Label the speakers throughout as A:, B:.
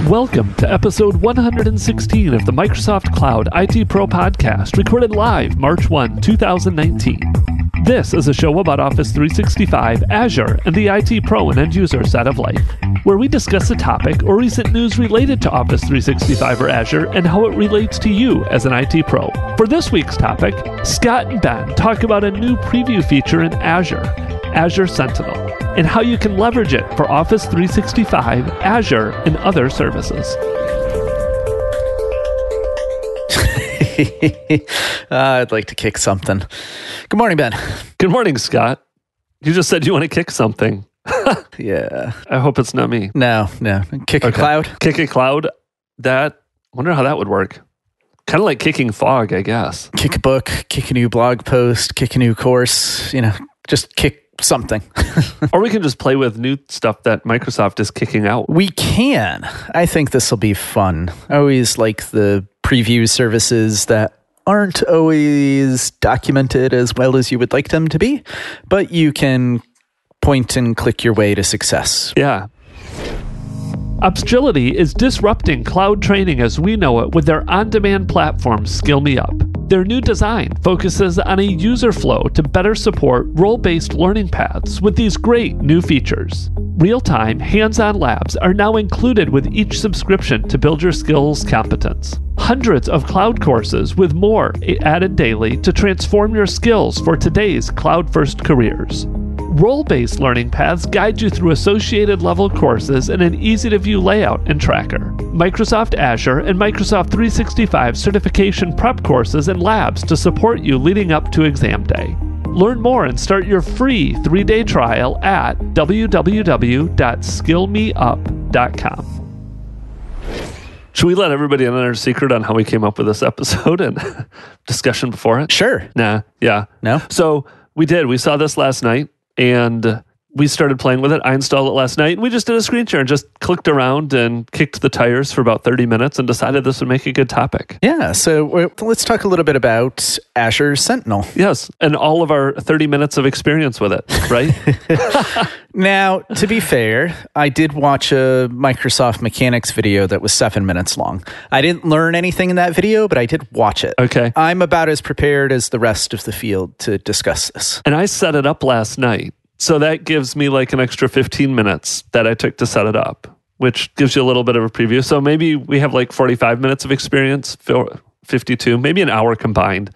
A: Welcome to episode 116 of the Microsoft Cloud IT Pro podcast, recorded live March 1, 2019. This is a show about Office 365, Azure, and the IT Pro and end user side of life, where we discuss a topic or recent news related to Office 365 or Azure and how it relates to you as an IT Pro. For this week's topic, Scott and Ben talk about a new preview feature in Azure, Azure Sentinel, and how you can leverage it for Office 365, Azure, and other services.
B: I'd like to kick something. Good morning, Ben.
A: Good morning, Scott. You just said you want to kick something.
B: Yeah.
A: I hope it's not me.
B: No. Kick a cloud?
A: Kick a cloud? I wonder how that would work. Kind of like kicking fog, I guess.
B: Kick a book, kick a new blog post, kick a new course, just kick something.
A: Or we can just play with new stuff that Microsoft is kicking out.
B: We can. I think this will be fun. I always like the preview services that aren't always documented as well as you would like them to be, but you can point and click your way to success.
A: Yeah. Obscurity is disrupting cloud training as we know it with their on-demand platform, Skill Me Up. Their new design focuses on a user flow to better support role-based learning paths with these great new features. Real-time, hands-on labs are now included with each subscription to build your skills competence. Hundreds of cloud courses with more added daily to transform your skills for today's cloud-first careers. Role-based learning paths guide you through associated level courses in an easy-to-view layout and tracker. Microsoft Azure and Microsoft 365 certification prep courses and labs to support you leading up to exam day. Learn more and start your free 3-day trial at www.skillmeup.com. Should we let everybody in on our secret on how we came up with this episode and discussion before it?
B: Sure.
A: Nah, yeah.
B: No?
A: So we did. We saw this last night. And we started playing with it. I installed it last night, and we just did a screen share and just clicked around and kicked the tires for about 30 minutes and decided this would make a good topic.
B: Yeah, so let's talk a little bit about Azure Sentinel.
A: Yes, and all of our 30 minutes of experience with it, right?
B: Now, to be fair, I did watch a Microsoft Mechanics video that was 7 minutes long. I didn't learn anything in that video, but I did watch it.
A: Okay.
B: I'm about as prepared as the rest of the field to discuss this.
A: And I set it up last night. So that gives me like an extra 15 minutes that I took to set it up, which gives you a little bit of a preview. So maybe we have like 45 minutes of experience, 52, maybe an hour combined.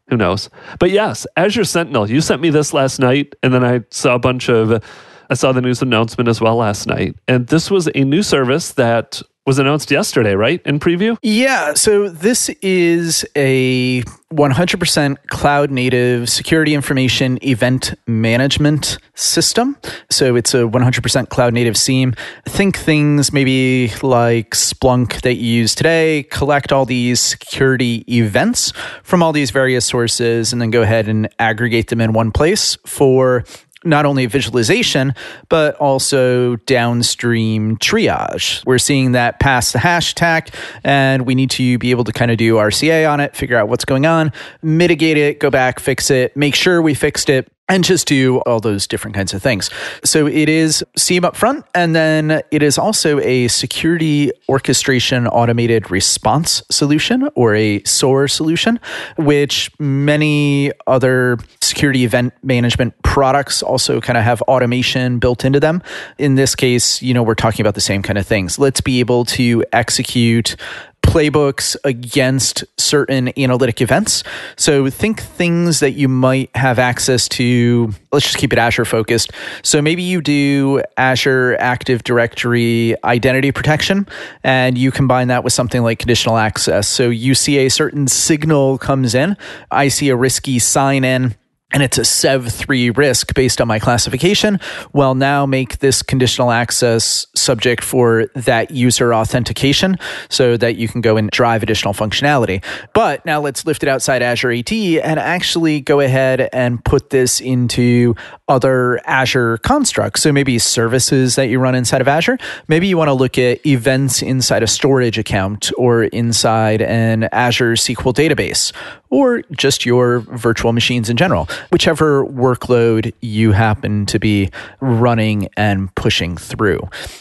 A: Who knows? But yes, Azure Sentinel, you sent me this last night, and then I saw the news announcement as well last night. And this was a new service that was announced yesterday, right? In preview?
B: Yeah. So this is a 100% cloud native security information event management system. So it's a 100% cloud native SIEM. Think things maybe like Splunk that you use today, collect all these security events from all these various sources, and then go ahead and aggregate them in one place for not only visualization, but also downstream triage. We're seeing that pass the hash attack, and we need to be able to kind of do RCA on it, figure out what's going on, mitigate it, go back, fix it, make sure we fixed it, and just do all those different kinds of things. So it is SIEM up front, and then it is also a security orchestration automated response solution, or a SOAR solution, which many other security event management products also kind of have automation built into them. In this case, we're talking about the same kind of things. Let's be able to execute playbooks against certain analytic events. So think things that you might have access to. Let's just keep it Azure focused. So maybe you do Azure Active Directory identity protection, and you combine that with something like conditional access. So you see a certain signal comes in. I see a risky sign in, and it's a Sev3 risk based on my classification. Well, now make this conditional access subject for that user authentication so that you can go and drive additional functionality. But now let's lift it outside Azure AD and actually go ahead and put this into other Azure constructs. So maybe services that you run inside of Azure. Maybe you want to look at events inside a storage account or inside an Azure SQL database. or just your virtual machines in general, whichever workload you happen to be running and pushing through.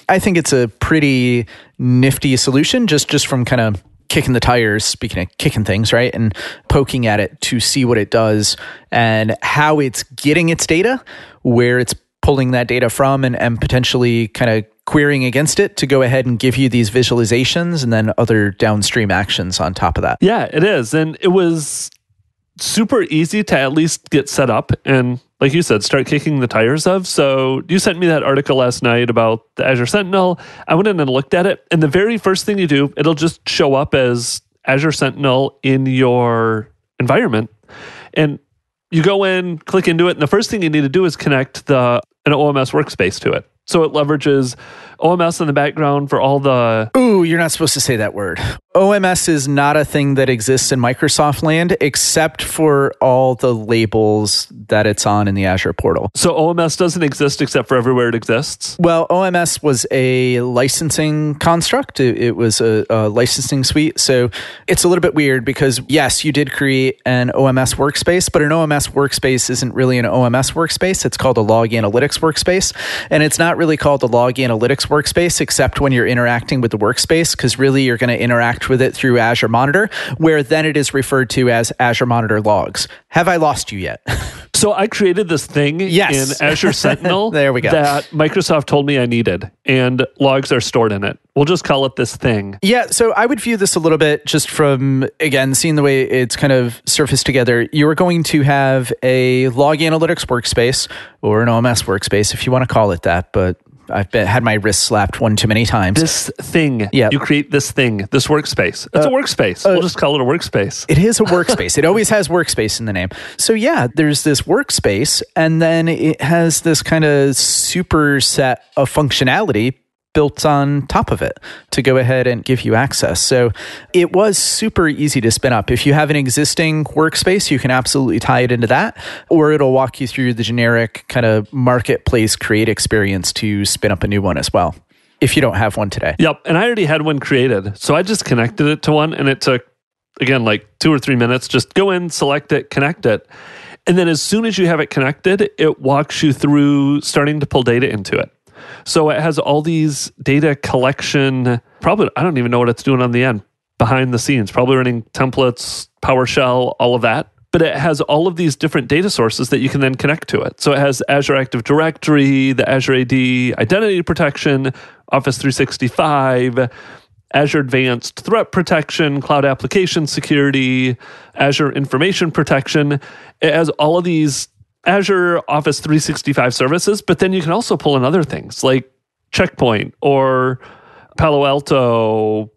B: I think it's a pretty nifty solution just from kind of kicking the tires, speaking of kicking things, right? And poking at it to see what it does and how it's getting its data, where it's pulling that data from and potentially kind of querying against it to go ahead and give you these visualizations and then other downstream actions on top of that.
A: Yeah, it is. And it was super easy to at least get set up and, like you said, start kicking the tires of. So you sent me that article last night about the Azure Sentinel. I went in and looked at it. And the very first thing you do, it'll just show up as Azure Sentinel in your environment. And you go in, click into it. And the first thing you need to do is connect an OMS workspace to it. So it leverages OMS in the background for all the...
B: Ooh, you're not supposed to say that word. OMS is not a thing that exists in Microsoft land, except for all the labels that it's on in the Azure portal.
A: So OMS doesn't exist except for everywhere it exists?
B: Well, OMS was a licensing construct. It was a licensing suite. So it's a little bit weird because, yes, you did create an OMS workspace, but an OMS workspace isn't really an OMS workspace. It's called a log analytics workspace. And it's not really called the log analytics workspace, except when you're interacting with the workspace, because really you're going to interact with it through Azure Monitor, where then it is referred to as Azure Monitor Logs. Have I lost you yet?
A: So I created this thing in Azure Sentinel
B: there we go.
A: That Microsoft told me I needed, and logs are stored in it. We'll just call it this thing.
B: Yeah, so I would view this a little bit just from, again, seeing the way it's kind of surfaced together. You are going to have a log analytics workspace or an OMS workspace, if you want to call it that, but I've had my wrist slapped one too many times.
A: This thing. Yeah. You create this thing, this workspace. It's a workspace. We'll just call it a workspace.
B: It is a workspace. It always has workspace in the name. So yeah, there's this workspace, and then it has this kind of superset of functionality built on top of it to go ahead and give you access. So it was super easy to spin up. If you have an existing workspace, you can absolutely tie it into that, or it'll walk you through the generic kind of marketplace create experience to spin up a new one as well, if you don't have one today.
A: Yep. And I already had one created. So I just connected it to one, and it took, again, like 2 or 3 minutes. Just go in, select it, connect it. And then as soon as you have it connected, it walks you through starting to pull data into it. So it has all these data collection, probably, I don't even know what it's doing on the end, behind the scenes, probably running templates, PowerShell, all of that. But it has all of these different data sources that you can then connect to it. So it has Azure Active Directory, the Azure AD Identity Protection, Office 365, Azure Advanced Threat Protection, Cloud Application Security, Azure Information Protection. It has all of these Azure Office 365 services, but then you can also pull in other things like Checkpoint or Palo Alto.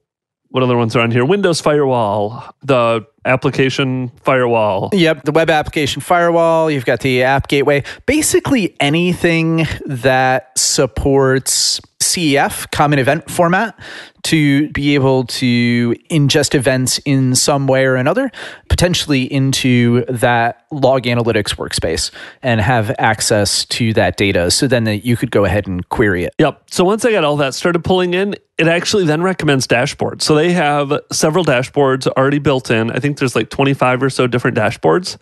A: What other ones are on here? Windows Firewall, the application firewall.
B: Yep, the web application firewall. You've got the app gateway. Basically anything that supports CEF, common event format, to be able to ingest events in some way or another, potentially into that log analytics workspace and have access to that data. So then that you could go ahead and query it.
A: Yep. So once I got all that started pulling in, it actually then recommends dashboards. So they have several dashboards already built in. I think there's like 25 or so different dashboards.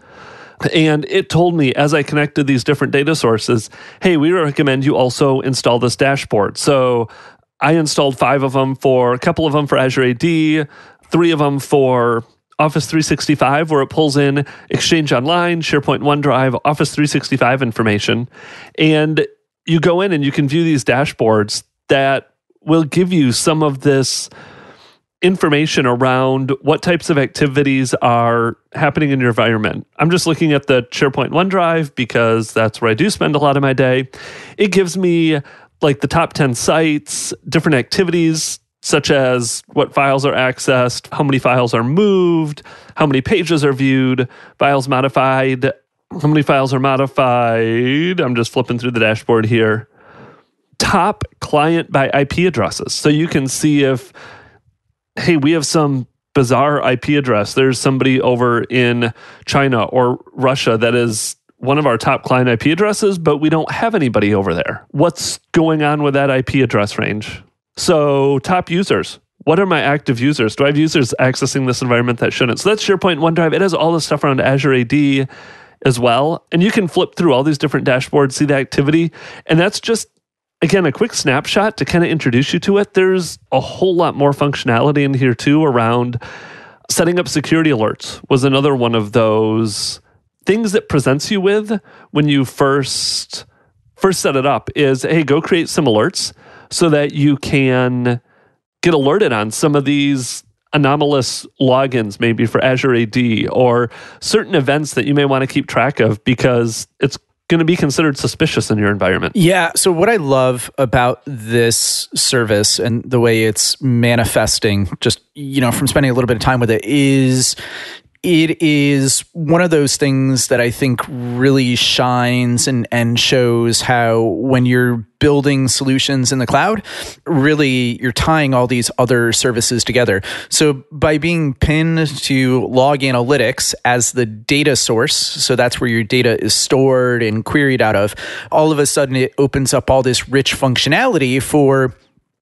A: And it told me as I connected these different data sources, hey, we recommend you also install this dashboard. So I installed 5 of them a couple of them for Azure AD, 3 of them for Office 365, where it pulls in Exchange Online, SharePoint, OneDrive, Office 365 information. And you go in and you can view these dashboards that will give you some of this information around what types of activities are happening in your environment. I'm just looking at the SharePoint OneDrive because that's where I do spend a lot of my day. It gives me like the top 10 sites, different activities, such as what files are accessed, how many files are moved, how many pages are viewed, files modified, how many files are modified. I'm just flipping through the dashboard here. Top client by IP addresses. So you can see if, hey, we have some bizarre IP address. There's somebody over in China or Russia that is one of our top client IP addresses, but we don't have anybody over there. What's going on with that IP address range? So top users. what are my active users? Do I have users accessing this environment that shouldn't? So that's SharePoint and OneDrive. It has all this stuff around Azure AD as well. And you can flip through all these different dashboards, see the activity. And that's just, again, a quick snapshot to kind of introduce you to it. There's a whole lot more functionality in here too around setting up security alerts was another one of those things that presents you with when you first set it up is, hey, go create some alerts so that you can get alerted on some of these anomalous logins, maybe for Azure AD or certain events that you may want to keep track of because it's going to be considered suspicious in your environment.
B: Yeah. So what I love about this service and the way it's manifesting, just, from spending a little bit of time with it is one of those things that I think really shines and shows how when you're building solutions in the cloud, really you're tying all these other services together. So by being pinned to log analytics as the data source, so that's where your data is stored and queried out of, all of a sudden it opens up all this rich functionality for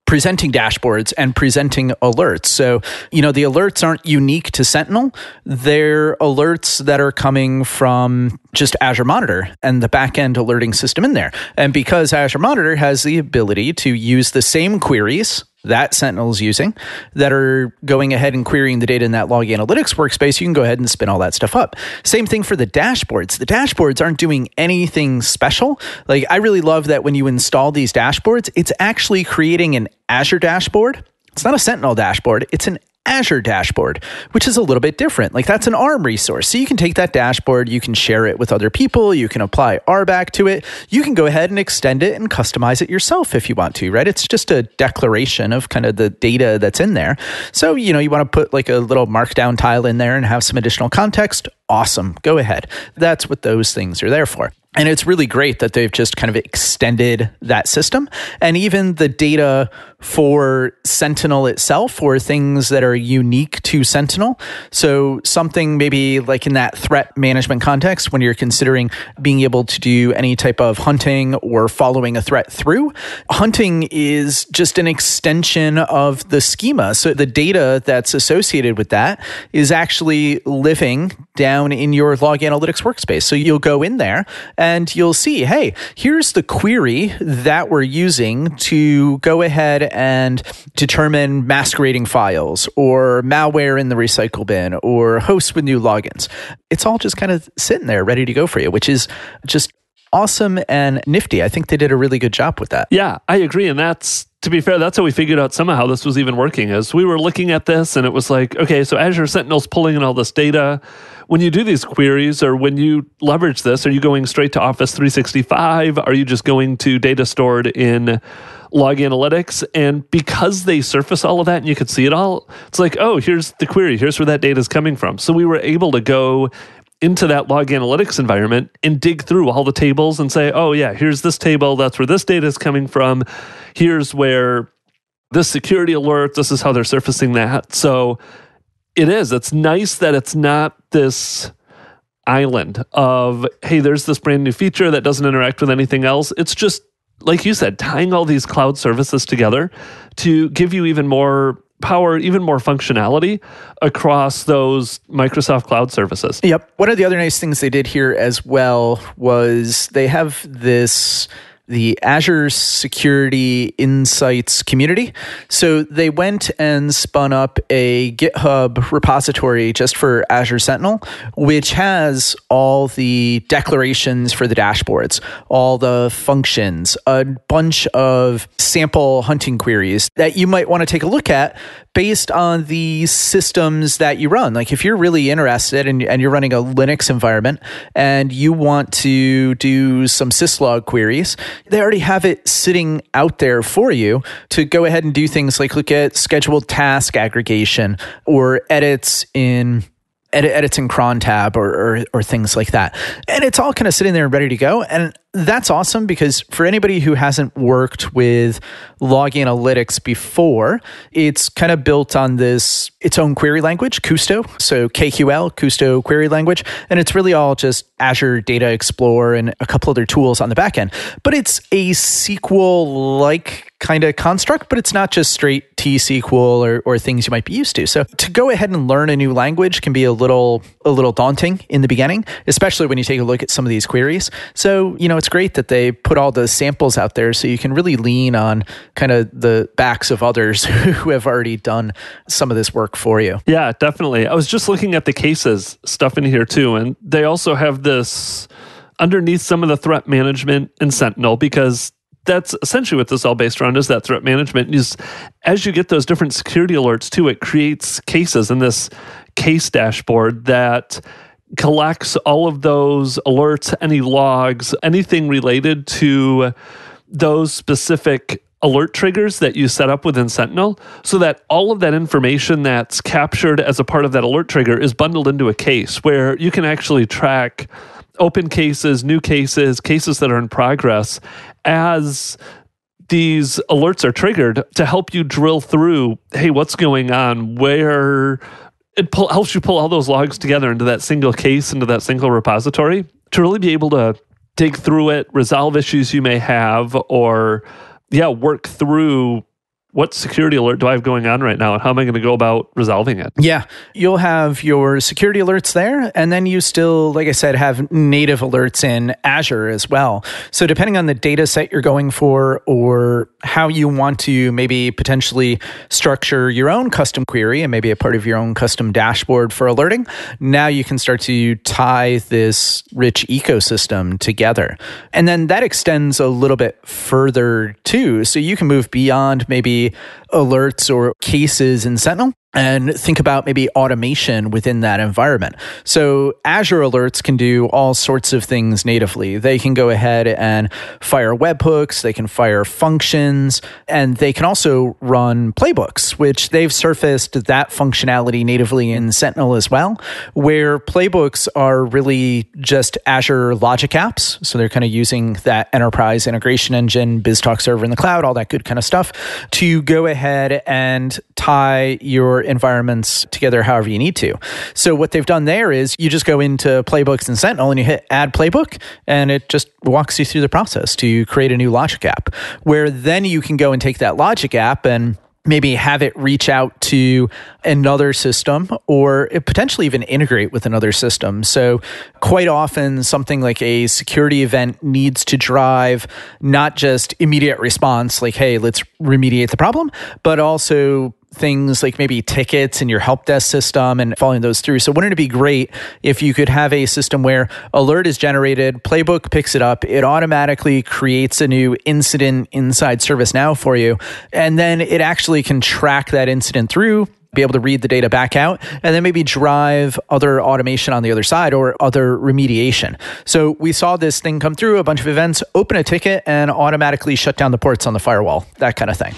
B: presenting dashboards and presenting alerts. So, the alerts aren't unique to Sentinel. They're alerts that are coming from just Azure Monitor and the backend alerting system in there. And because Azure Monitor has the ability to use the same queries that Sentinel is using that are going ahead and querying the data in that log analytics workspace, you can go ahead and spin all that stuff up. Same thing for the dashboards. The dashboards aren't doing anything special. Like, I really love that when you install these dashboards, it's actually creating an Azure dashboard. It's not a Sentinel dashboard. It's an Azure dashboard, which is a little bit different. Like, that's an ARM resource. So you can take that dashboard, you can share it with other people, you can apply RBAC to it, you can go ahead and extend it and customize it yourself if you want to, right? It's just a declaration of kind of the data that's in there. So, you want to put like a little markdown tile in there and have some additional context. Awesome. Go ahead. That's what those things are there for. And it's really great that they've just kind of extended that system. And even the data for Sentinel itself, or things that are unique to Sentinel. So something maybe like in that threat management context, when you're considering being able to do any type of hunting or following a threat through, hunting is just an extension of the schema. So the data that's associated with that is actually living down in your log analytics workspace. So you'll go in there and you'll see, hey, here's the query that we're using to go ahead and determine masquerading files or malware in the recycle bin or hosts with new logins. It's all just kind of sitting there ready to go for you, which is just awesome and nifty. I think they did a really good job with that.
A: Yeah, I agree. And that's, to be fair, that's how we figured out somehow how this was even working. As we were looking at this and it was like, okay, so Azure Sentinel's pulling in all this data. When you do these queries or when you leverage this, are you going straight to Office 365? Are you just going to data stored in log analytics? And because they surface all of that and you could see it all, it's like, oh, here's the query. Here's where that data is coming from. So we were able to go into that log analytics environment and dig through all the tables and say, oh yeah, here's this table. That's where this data is coming from. Here's where this security alert, this is how they're surfacing that. So it's nice that it's not this island of, hey, there's this brand new feature that doesn't interact with anything else. It's just, like you said, tying all these cloud services together to give you even more power, even more functionality across those Microsoft cloud services.
B: Yep. One of the other nice things they did here as well was they have the Azure Security Insights community. So they went and spun up a GitHub repository just for Azure Sentinel, which has all the declarations for the dashboards, all the functions, a bunch of sample hunting queries that you might want to take a look at based on the systems that you run. Like if you're really interested and you're running a Linux environment and you want to do some syslog queries, they already have it sitting out there for you to go ahead and do things like look at scheduled task aggregation or edits in cron tab or things like that. And it's all kind of sitting there ready to go. And that's awesome because for anybody who hasn't worked with log analytics before, it's kind of built on its own query language, Kusto. So KQL, Kusto query language. And it's really all just Azure Data Explorer and a couple other tools on the back end. But it's a SQL-like kind of construct, but it's not just straight T-SQL or things you might be used to. So to go ahead and learn a new language can be a little daunting in the beginning, especially when you take a look at some of these queries. So, it's great that they put all the samples out there so you can really lean on kind of the backs of others who have already done some of this work for you.
A: Yeah, definitely. I was just looking at the cases stuff in here too, and they also have this underneath some of the threat management in Sentinel, because that's essentially what this is all based around, is that threat management. Is as you get those different security alerts too, it creates cases in this case dashboard that collects all of those alerts, any logs, anything related to those specific alert triggers that you set up within Sentinel, so that all of that information that's captured as a part of that alert trigger is bundled into a case where you can actually track open cases, new cases, cases that are in progress as these alerts are triggered to help you drill through, hey, what's going on? Where it helps you pull all those logs together into that single case, into that single repository, to really be able to dig through it, resolve issues you may have, or work through what security alert do I have going on right now and how am I going to go about resolving it?
B: Yeah, you'll have your security alerts there, and then you still, like I said, have native alerts in Azure as well. So depending on the data set you're going for or how you want to maybe potentially structure your own custom query and maybe a part of your own custom dashboard for alerting, now you can start to tie this rich ecosystem together. And then that extends a little bit further too. So you can move beyond maybe alerts or cases in Sentinel and think about maybe automation within that environment. So Azure alerts can do all sorts of things natively. They can go ahead and fire webhooks, they can fire functions, and they can also run playbooks, which they've surfaced that functionality natively in Sentinel as well, where playbooks are really just Azure logic apps. So they're kind of using that enterprise integration engine, BizTalk server in the cloud, all that good kind of stuff, to go ahead and tie your environments together however you need to. So what they've done there is you just go into Playbooks in Sentinel and you hit add playbook, and it just walks you through the process to create a new logic app, where then you can go and take that logic app and maybe have it reach out to another system or potentially even integrate with another system. So quite often something like a security event needs to drive not just immediate response, like, hey, let's remediate the problem, but also things like maybe tickets in your help desk system and following those through. So wouldn't it be great if you could have a system where alert is generated, Playbook picks it up, it automatically creates a new incident inside ServiceNow for you, and then it actually can track that incident through, be able to read the data back out, and then maybe drive other automation on the other side or other remediation. So we saw this thing come through, a bunch of events, open a ticket, and automatically shut down the ports on the firewall, that kind of thing.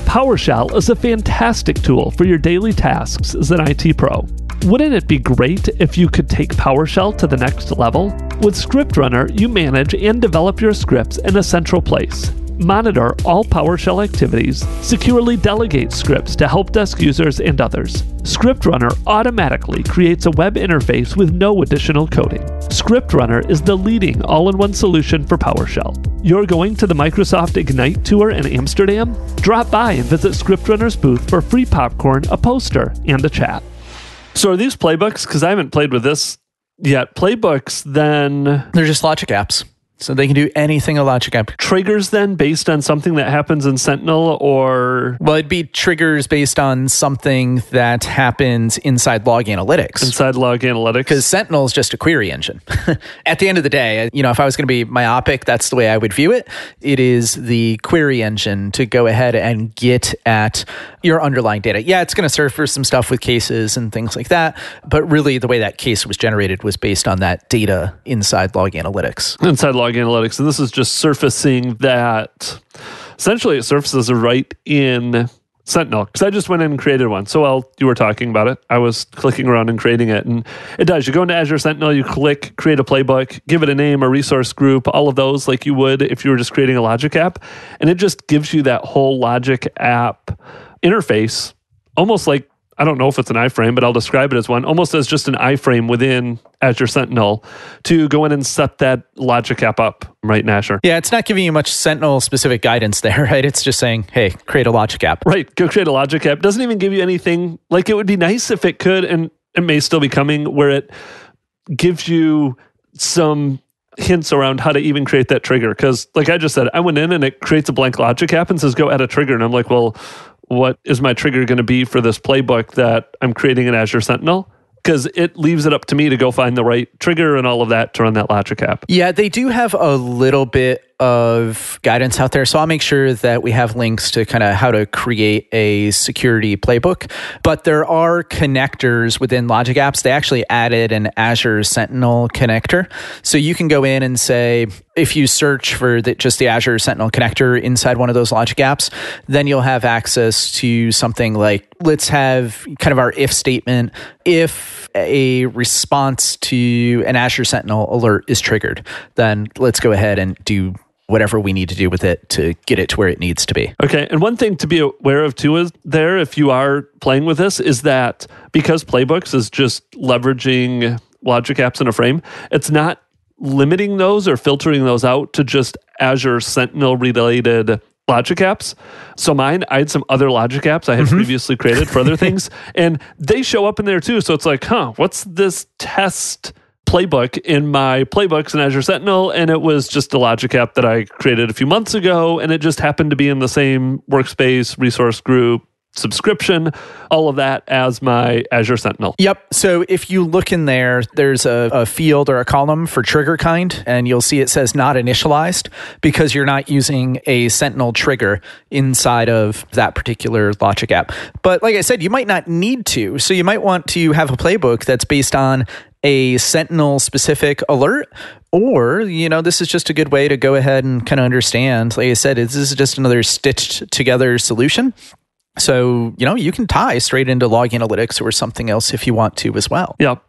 A: PowerShell is a fantastic tool for your daily tasks as an IT pro. Wouldn't it be great if you could take PowerShell to the next level? With Script Runner, you manage and develop your scripts in a central place. Monitor all PowerShell activities, securely delegate scripts to help desk users and others. Script Runner automatically creates a web interface with no additional coding. Script Runner is the leading all-in-one solution for PowerShell. You're going to the Microsoft Ignite tour in Amsterdam? Drop by and visit Script Runner's booth for free popcorn, a poster, and a chat. So are these playbooks? Because I haven't played with this yet. Playbooks, then...
B: They're just logic apps. So they can do anything a logic app.
A: Triggers then based on something that happens in Sentinel or...
B: Well, it'd be triggers based on something that happens inside Log Analytics.
A: Inside Log Analytics.
B: Because Sentinel is just a query engine. At the end of the day, if I was going to be myopic, that's the way I would view it. It is the query engine to go ahead and get at your underlying data. Yeah, it's going to surface some stuff with cases and things like that. But really, the way that case was generated was based on that data inside Log Analytics.
A: Inside Log Analytics, and this is just surfacing that. Essentially, it surfaces right in Sentinel, because I just went in and created one. So while you were talking about it, I was clicking around and creating it, and it does. You go into Azure Sentinel, you click, create a playbook, give it a name, a resource group, all of those like you would if you were just creating a logic app, and it just gives you that whole logic app interface, almost like I don't know if it's an iframe, but I'll describe it as one, almost as just an iframe within Azure Sentinel to go in and set that logic app up right in Azure.
B: Yeah, it's not giving you much Sentinel-specific guidance there, right? It's just saying, hey, create a logic app.
A: Right, go create a logic app. Doesn't even give you anything. Like, it would be nice if it could, and it may still be coming, where it gives you some hints around how to even create that trigger. Because like I just said, I went in and it creates a blank logic app and says, go add a trigger. And I'm like, well, what is my trigger going to be for this playbook that I'm creating in Azure Sentinel? Because it leaves it up to me to go find the right trigger and all of that to run that logic app.
B: Yeah, they do have a little bit of guidance out there. So I'll make sure that we have links to kind of how to create a security playbook. But there are connectors within logic apps. They actually added an Azure Sentinel connector. So you can go in and say, if you search for just the Azure Sentinel connector inside one of those logic apps, then you'll have access to something like, let's have kind of our if statement. If a response to an Azure Sentinel alert is triggered, then let's go ahead and do whatever we need to do with it to get it to where it needs to be.
A: Okay, and one thing to be aware of too is there, if you are playing with this, is that because Playbooks is just leveraging logic apps in a frame, it's not limiting those or filtering those out to just Azure Sentinel related logic apps. So I had some other logic apps I had previously created for other things, and they show up in there too. So it's like, what's this test playbook in my playbooks in Azure Sentinel? And it was just a logic app that I created a few months ago, and it just happened to be in the same workspace, resource group, subscription, all of that as my Azure Sentinel.
B: Yep. So if you look in there, there's a field or a column for trigger kind, and you'll see it says not initialized because you're not using a Sentinel trigger inside of that particular logic app. But like I said, you might not need to. So you might want to have a playbook that's based on a Sentinel specific alert, or, this is just a good way to go ahead and kind of understand, like I said, this is just another stitched together solution. So, you can tie straight into log analytics or something else if you want to as well.
A: Yep.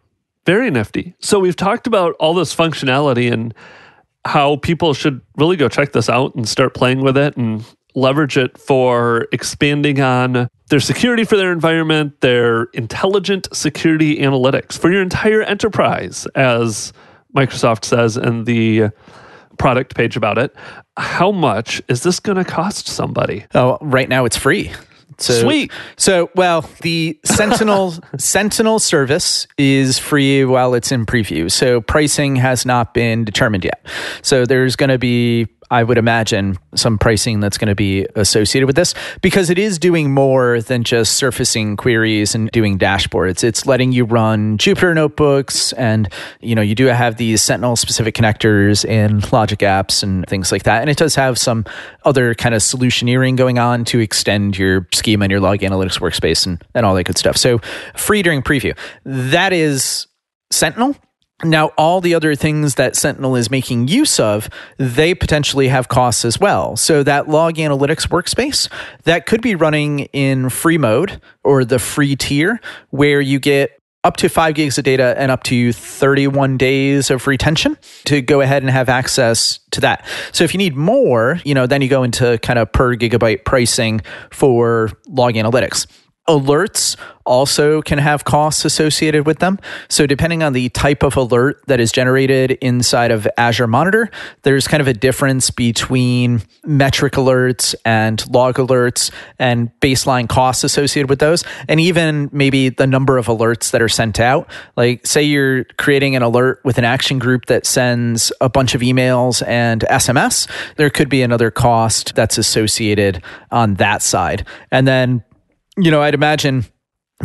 A: Very nifty. So we've talked about all this functionality and how people should really go check this out and start playing with it and leverage it for expanding on their security for their environment, their intelligent security analytics for your entire enterprise, as Microsoft says in the product page about it. How much is this going to cost somebody?
B: Oh, right now it's free.
A: Sweet.
B: So, the Sentinel service is free while it's in preview. So pricing has not been determined yet. So there's going to be, I would imagine, some pricing that's going to be associated with this because it is doing more than just surfacing queries and doing dashboards. It's letting you run Jupyter notebooks, and you do have these Sentinel specific connectors in logic apps and things like that. And it does have some other kind of solutioneering going on to extend your schema and your log analytics workspace and all that good stuff. So free during preview. That is Sentinel. Now, all the other things that Sentinel is making use of, they potentially have costs as well. So that log analytics workspace, that could be running in free mode or the free tier, where you get up to 5 gigs of data and up to 31 days of retention to go ahead and have access to that. So if you need more, then you go into kind of per gigabyte pricing for log analytics. Alerts also can have costs associated with them. So depending on the type of alert that is generated inside of Azure Monitor, there's kind of a difference between metric alerts and log alerts and baseline costs associated with those. And even maybe the number of alerts that are sent out. Like say you're creating an alert with an action group that sends a bunch of emails and SMS, there could be another cost that's associated on that side. And then I'd imagine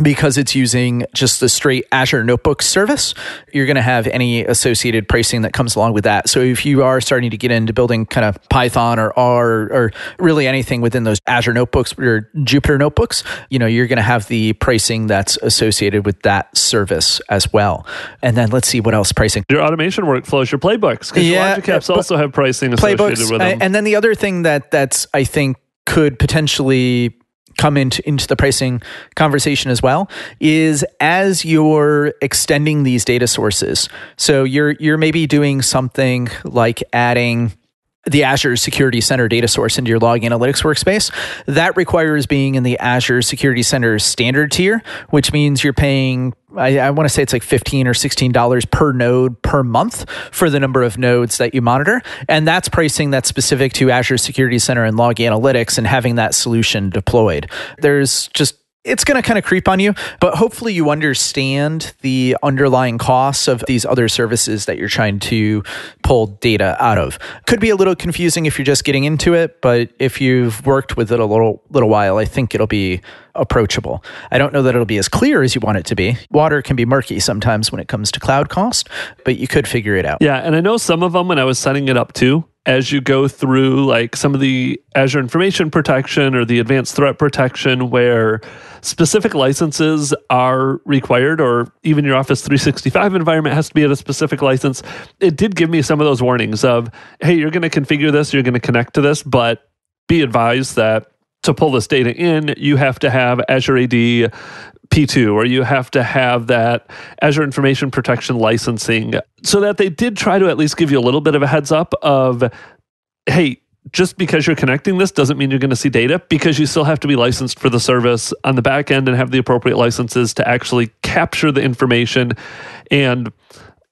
B: because it's using just the straight Azure Notebooks service, you're going to have any associated pricing that comes along with that. So if you are starting to get into building kind of Python or R or really anything within those Azure Notebooks or Jupyter Notebooks, you're going to have the pricing that's associated with that service as well. And then let's see what else pricing.
A: Your automation workflows, your playbooks, because your logic apps also have pricing associated with them.
B: And then the other thing that's I think could potentially come into the pricing conversation as well is as you're extending these data sources. So you're maybe doing something like adding the Azure Security Center data source into your log analytics workspace. That requires being in the Azure Security Center standard tier, which means you're paying, I want to say it's like $15 or $16 per node per month for the number of nodes that you monitor. And that's pricing that's specific to Azure Security Center and log analytics and having that solution deployed. It's going to kind of creep on you, but hopefully you understand the underlying costs of these other services that you're trying to pull data out of. Could be a little confusing if you're just getting into it, but if you've worked with it a little while, I think it'll be approachable. I don't know that it'll be as clear as you want it to be. Water can be murky sometimes when it comes to cloud cost, but you could figure it out.
A: Yeah, and I know some of them when I was setting it up too, as you go through like some of the Azure Information Protection or the Advanced Threat Protection where specific licenses are required, or even your Office 365 environment has to be at a specific license, it did give me some of those warnings of, hey, you're going to configure this, you're going to connect to this, but be advised that to pull this data in, you have to have Azure AD P2, or you have to have that Azure Information Protection licensing, so that they did try to at least give you a little bit of a heads up of, hey, just because you're connecting this doesn't mean you're going to see data, because you still have to be licensed for the service on the back end and have the appropriate licenses to actually capture the information and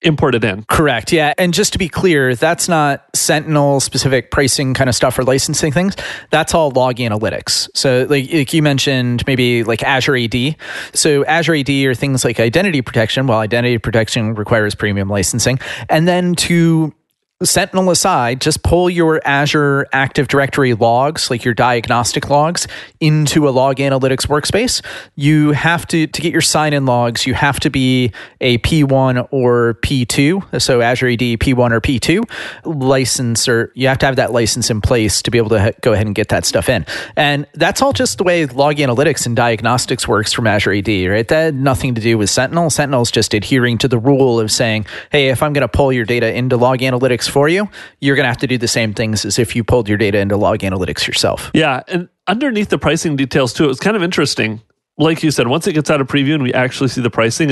A: import it in.
B: Correct. Yeah. And just to be clear, that's not Sentinel specific pricing kind of stuff or licensing things. That's all log analytics. So like you mentioned, maybe like Azure AD. So Azure AD are things like identity protection. Well, identity protection requires premium licensing. And then to Sentinel aside, just pull your Azure Active Directory logs, like your diagnostic logs, into a log analytics workspace. You have to get your sign-in logs, you have to be a P1 or P2, so Azure AD P1 or P2 license, or you have to have that license in place to be able to go ahead and get that stuff in. And that's all just the way log analytics and diagnostics works from Azure AD, right? That had nothing to do with Sentinel. Sentinel's just adhering to the rule of saying, hey, if I'm going to pull your data into log analytics for you, you're going to have to do the same things as if you pulled your data into log analytics yourself.
A: Yeah, and underneath the pricing details too, it was kind of interesting. Like you said, once it gets out of preview and we actually see the pricing,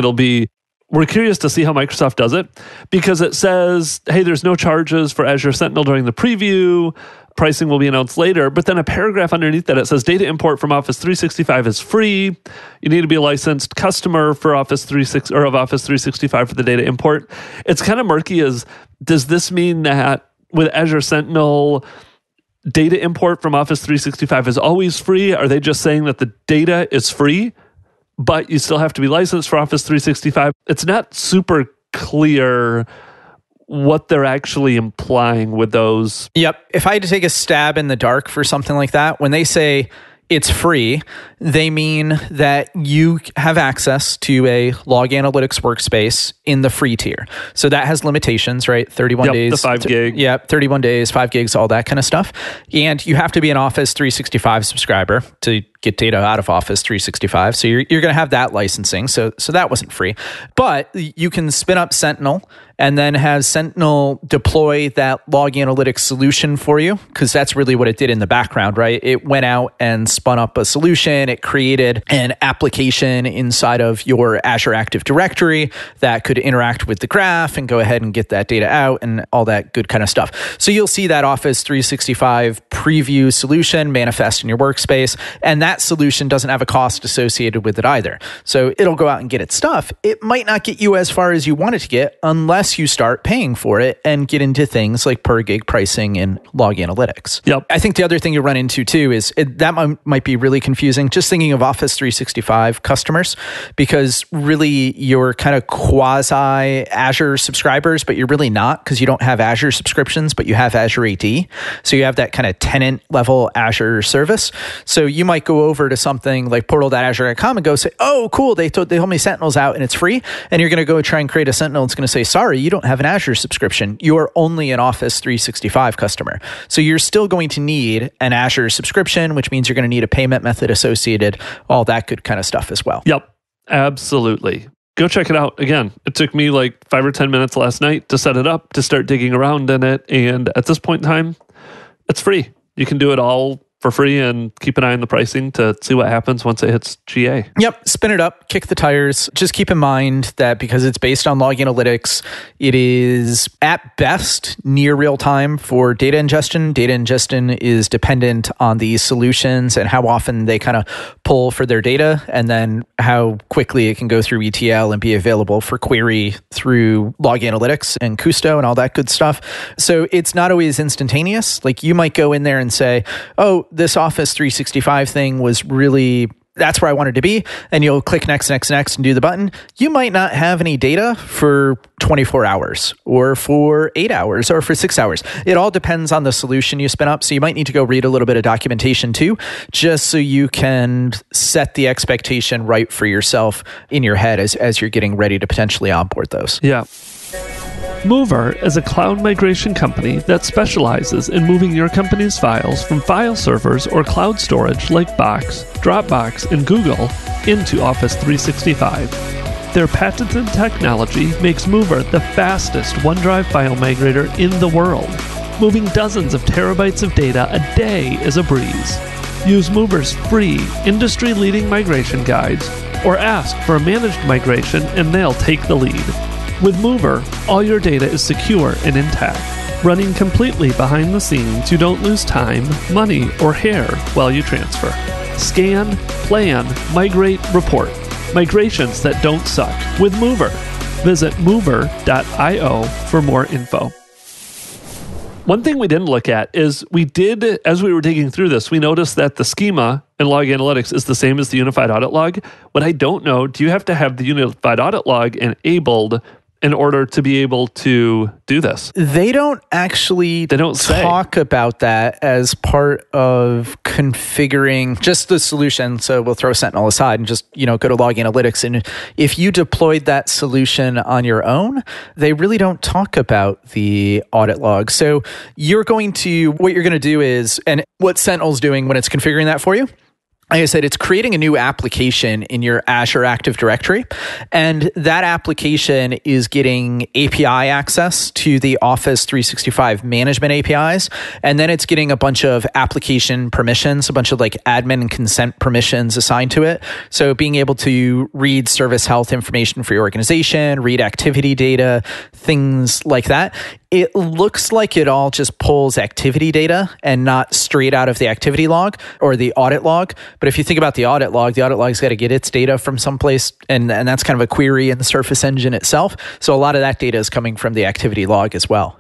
A: we're curious to see how Microsoft does it, because it says, hey, there's no charges for Azure Sentinel during the preview. Pricing will be announced later. But then a paragraph underneath that, it says data import from Office 365 is free. You need to be a licensed customer for Office 365 for the data import. It's kind of murky. Does this mean that with Azure Sentinel, data import from Office 365 is always free? Are they just saying that the data is free, but you still have to be licensed for Office 365? It's not super clear what they're actually implying with those.
B: Yep. If I had to take a stab in the dark for something like that, when they say it's free, they mean that you have access to a log analytics workspace in the free tier. So that has limitations, right? 31 days.
A: The 5 gig.
B: Yeah, 31 days, 5 gigs, all that kind of stuff. And you have to be an Office 365 subscriber to get data out of Office 365. So you're going to have that licensing. So that wasn't free. But you can spin up Sentinel and then have Sentinel deploy that log analytics solution for you, because that's really what it did in the background, right? It went out and spun up a solution. It created an application inside of your Azure Active Directory that could interact with the graph and go ahead and get that data out and all that good kind of stuff. So you'll see that Office 365 preview solution manifest in your workspace, and that solution doesn't have a cost associated with it either. So it'll go out and get its stuff. It might not get you as far as you want it to get unless you start paying for it and get into things like per gig pricing and log analytics.
A: Yep.
B: I think the other thing you run into too is that might be really confusing, just thinking of Office 365 customers, because really you're kind of quasi Azure subscribers, but you're really not, because you don't have Azure subscriptions, but you have Azure AD. So you have that kind of tenant level Azure service. So you might go over to something like portal.azure.com and go say, oh, cool, they told me Sentinel's out and it's free. And you're going to go try and create a Sentinel. It's going to say, sorry, you don't have an Azure subscription. You are only an Office 365 customer. So you're still going to need an Azure subscription, which means you're going to need a payment method associated, all that good kind of stuff as well.
A: Yep, absolutely. Go check it out. Again, it took me like 5 or 10 minutes last night to set it up, to start digging around in it. And at this point in time, it's free. You can do it all for free and keep an eye on the pricing to see what happens once it hits GA.
B: Yep, spin it up, kick the tires. Just keep in mind that because it's based on log analytics, it is at best near real time for data ingestion. Data ingestion is dependent on the solutions and how often they kind of pull for their data, and then how quickly it can go through ETL and be available for query through log analytics and Kusto and all that good stuff. So it's not always instantaneous. Like you might go in there and say, oh, this Office 365 thing was really, that's where I wanted to be. And you'll click next, next, next and do the button. You might not have any data for 24 hours or for 8 hours or for 6 hours. It all depends on the solution you spin up. So you might need to go read a little bit of documentation too, just so you can set the expectation right for yourself in your head as you're getting ready to potentially onboard those.
A: Yeah. Mover is a cloud migration company that specializes in moving your company's files from file servers or cloud storage like Box, Dropbox, and Google into Office 365. Their patented technology makes Mover the fastest OneDrive file migrator in the world. Moving dozens of terabytes of data a day is a breeze. Use Mover's free, industry-leading migration guides, or ask for a managed migration and they'll take the lead. With Mover, all your data is secure and intact. Running completely behind the scenes, you don't lose time, money, or hair while you transfer. Scan, plan, migrate, report. Migrations that don't suck with Mover. Visit mover.io for more info. One thing we didn't look at is as we were digging through this, we noticed that the schema in log analytics is the same as the unified audit log. What I don't know, do you have to have the unified audit log enabled in order to be able to do this?
B: They don't talk about that as part of configuring just the solution. So we'll throw Sentinel aside and just, go to log analytics. And if you deployed that solution on your own, they really don't talk about the audit log. So what you're going to do is, and what Sentinel's doing when it's configuring that for you, like I said, it's creating a new application in your Azure Active Directory, and that application is getting API access to the Office 365 management APIs, and then it's getting a bunch of application permissions, a bunch of like admin and consent permissions assigned to it. So being able to read service health information for your organization, read activity data, things like that. It looks like it all just pulls activity data and not straight out of the activity log or the audit log. But if you think about the audit log's got to get its data from someplace, and that's kind of a query in the Surface engine itself. So a lot of that data is coming from the activity log as well.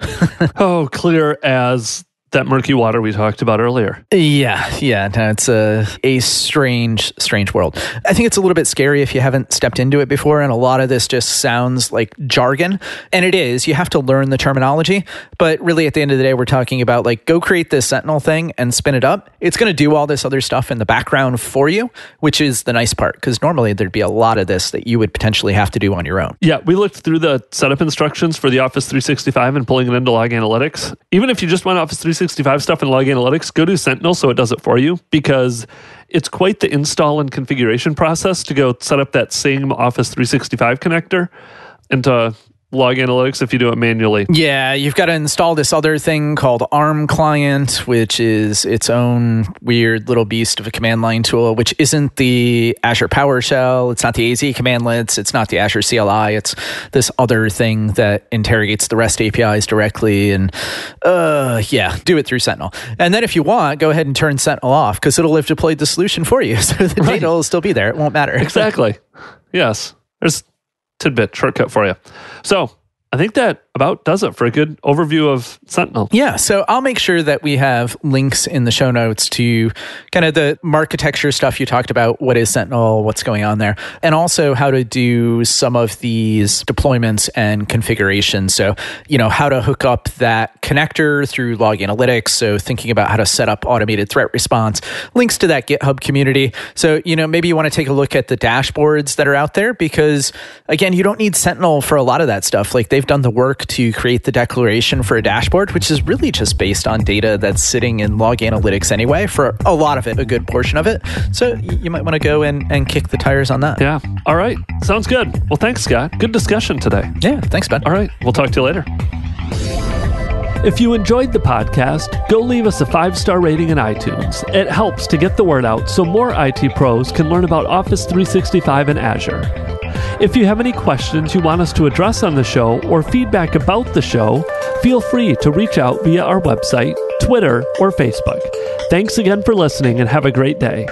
A: Oh, clear as that murky water we talked about earlier.
B: Yeah. No, it's a strange world. I think it's a little bit scary if you haven't stepped into it before, and a lot of this just sounds like jargon. And it is. You have to learn the terminology. But really, at the end of the day, we're talking about like, go create this Sentinel thing and spin it up. It's going to do all this other stuff in the background for you, which is the nice part, because normally there'd be a lot of this that you would potentially have to do on your own.
A: Yeah, we looked through the setup instructions for the Office 365 and pulling it into log analytics. Even if you just want Office 365 stuff in log analytics, go to Sentinel so it does it for you, because it's quite the install and configuration process to go set up that same Office 365 connector into log analytics if you do it manually.
B: Yeah, you've got to install this other thing called ARM client, which is its own weird little beast of a command line tool, which isn't the Azure PowerShell. It's not the AZ commandlets. It's not the Azure CLI. It's this other thing that interrogates the REST APIs directly. And do it through Sentinel. And then if you want, go ahead and turn Sentinel off, because it'll have deployed the solution for you. So the data will still be there. It won't matter.
A: Exactly. Yes. There's tidbit shortcut for you. So I think that about does it for a good overview of Sentinel.
B: Yeah, so I'll make sure that we have links in the show notes to kind of the architecture stuff you talked about. What is Sentinel? What's going on there? And also how to do some of these deployments and configurations. So, how to hook up that connector through log analytics. So thinking about how to set up automated threat response, links to that GitHub community. So, maybe you want to take a look at the dashboards that are out there, because again, you don't need Sentinel for a lot of that stuff. Like, they've done the work to create the declaration for a dashboard, which is really just based on data that's sitting in log analytics anyway, for a lot of it, a good portion of it. So you might want to go and kick the tires on that.
A: Yeah. All right. Sounds good. Well, thanks, Scott. Good discussion today.
B: Yeah. Thanks, Ben.
A: All right. We'll talk to you later. If you enjoyed the podcast, go leave us a 5-star rating in iTunes. It helps to get the word out so more IT pros can learn about Office 365 and Azure. If you have any questions you want us to address on the show or feedback about the show, feel free to reach out via our website, Twitter, or Facebook. Thanks again for listening and have a great day.